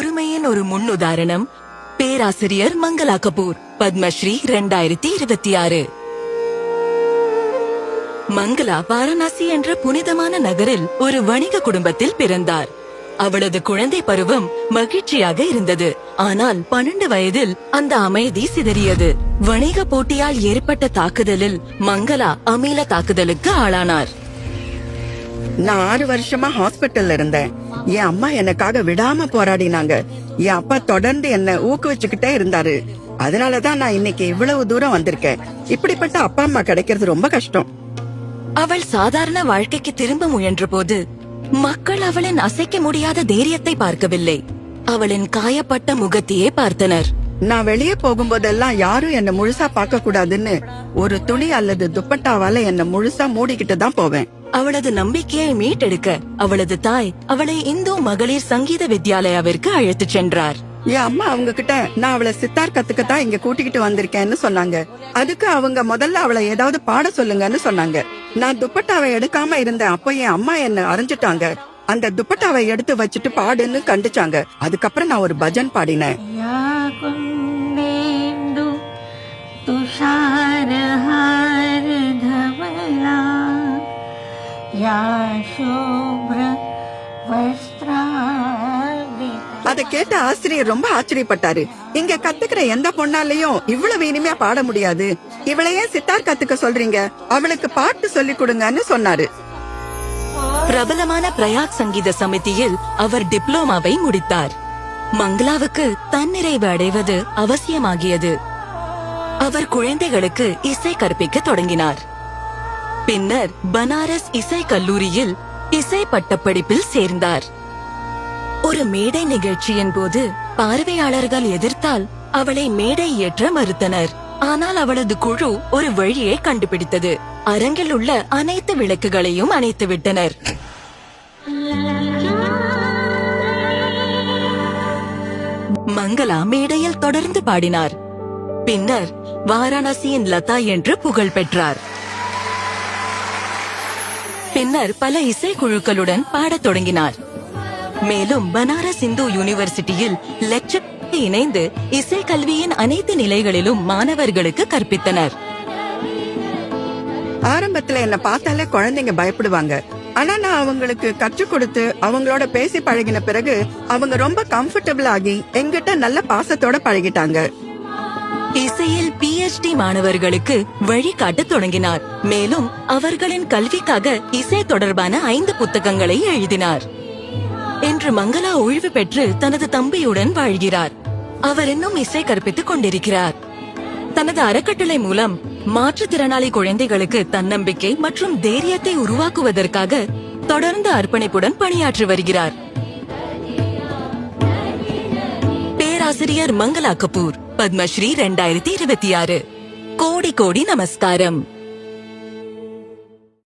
பொறுமையின் ஒரு முன்னுதாரணம் பேராசிரியர் மங்களா கபூர், பத்மஸ்ரீ 2026. மங்களா வாரணாசி என்ற புனிதமான நகரில் ஒரு வணிக குடும்பத்தில் பிறந்தார். அவளது குழந்தை பருவம் மகிழ்ச்சியாக இருந்தது. ஆனால் 12 வயதில் அந்த அமைதி சிதறியது. வணிக போட்டியால் ஏற்பட்ட தாக்குதலில் மங்களா அமீல தாக்குதலுக்கு ஆளானார். நான் 6 வருஷமா ஹாஸ்பிட்டல்ல இருந்தேன். என் அம்மா எனக்காக விடாம போராடினாங்க. என் அப்பா தொடர்ந்து என்ன ஊக்குவிச்சுக்கிட்டே இருந்தாரு. அதனாலதான் நான் இன்னைக்கு இவ்வளவு தூரம் வந்திருக்கேன். இப்படிப்பட்ட அப்பா அம்மா கிடைக்கிறது ரொம்ப கஷ்டம். அவள் சாதாரண வாழ்க்கைக்கு திரும்ப முயன்ற போது மக்கள் அவளின் அசைக்க முடியாத தைரியத்தை பார்க்கவில்லை, அவளின் காயப்பட்ட முகத்தையே பார்த்தனர். நான் வெளியே போகும்போதெல்லாம் யாரும் என்ன முழுசா பார்க்க கூடாதுன்னு ஒரு துணி அல்லது துப்பட்டாவால என்ன முழுசா மூடிக்கிட்டு தான் போவேன். அவளது நம்பிக்கையை மீட்டெடுக்க அவளது தாய் அவளை இந்து மகளிர் சங்கீத வித்யாலயாவிற்கு அழைத்துச் சென்றார். என் அம்மா அவங்க கிட்ட நான் அவளை சித்தார் கத்துக்கத்தான் இங்க கூட்டிக்கிட்டு வந்திருக்கேன்னு சொன்னாங்க. அதுக்கு அவங்க முதல்ல அவளை ஏதாவது பாட சொல்லுங்கன்னு சொன்னாங்க. நான் துப்பட்டாவை எடுக்காம இருந்தேன். அப்ப என் அம்மா என்ன அரைஞ்சிட்டாங்க. அந்த துப்பட்டாவை எடுத்து வச்சுட்டு பாடுன்னு கண்டிச்சாங்க. அதுக்கப்புறம் நான் ஒரு பஜன் பாடினேன். அதை கேட்ட ஆசிரியர் ரொம்ப ஆச்சரியப்பட்டாரு. இங்க கத்துக்கிற எந்த பொண்ணாலையும் இவ்வளவு இனிமையா பாட முடியாது. இவளையே சித்தார் கத்துக்க சொல்றீங்க, அவளுக்கு பாட்டு சொல்லி கொடுங்கன்னு சொன்னாரு. பிரபலமான பிரயாக் சங்கீத சமிதியில் அவர் டிப்ளோமாவை முடித்தார். மங்களாவுக்கு தன்னிறைவு அடைவது அவசியமாகியது. அவர் குழந்தைகளுக்கு இசை கற்பிக்க தொடங்கினார். பின்னர் பனாரஸ் இசை கல்லூரியில் இசை பட்டப்படிப்பில் சேர்ந்தார். ஒரு மேடை நிகழ்ச்சியின் போது பார்வையாளர்கள் எதிர்த்தால் அவளை மேடை ஏற்ற மறுத்தனர். ஆனால் அவளது குழு ஒரு வழியை கண்டுபிடித்தது. அரங்கில் உள்ள அனைத்து விளக்குகளையும் அணைத்து விட்டனர். மங்களா மேடையில் தொடர்ந்து பாடினார். பின்னர் வாரணாசியின் லதா என்று புகழ் பெற்றார். பின்னர் பல இசைக்குழுக்களுடன் பாடத் தொடங்கினார். மேலும் பனாரஸ் இந்து யூனிவர்சிட்டியில் லெக்சர் இணைந்து இசை கல்வியின் அனைத்து நிலைகளிலும் மாணவர்களுக்கு கற்பித்தனர். ஆரம்பத்துல என்ன பார்த்தாலே குழந்தைங்க பயப்படுவாங்க. ஆனா நான் அவங்களுக்கு கற்றுக் கொடுத்து அவங்களோட பேசி பழகின பிறகு அவங்க ரொம்ப கம்ஃபர்டபிள் ஆகி எங்கிட்ட நல்ல பாசத்தோட பழகிட்டாங்க. இசையில் PhD மாணவர்களுக்கு வழிகாட்ட தொடங்கினார். மேலும் அவர்களின் கல்விக்காக இசை தொடர்பான 5 புத்தகங்களை எழுதினார். இன்று மங்களா ஓய்வு பெற்று தனது தம்பியுடன் வாழ்கிறார். அவர் இன்னும் இசை கற்பித்துக் கொண்டிருக்கிறார். தனது அறக்கட்டளை மூலம் மாற்றுத்திறனாளி குழந்தைகளுக்கு தன்னம்பிக்கை மற்றும் தைரியத்தை உருவாக்குவதற்காக தொடர்ந்து அர்ப்பணிப்புடன் பணியாற்றி வருகிறார். பேராசிரியர் மங்களா கபூர், பத்மஸ்ரீ 2026. கோடி கோடி நமஸ்காரம்.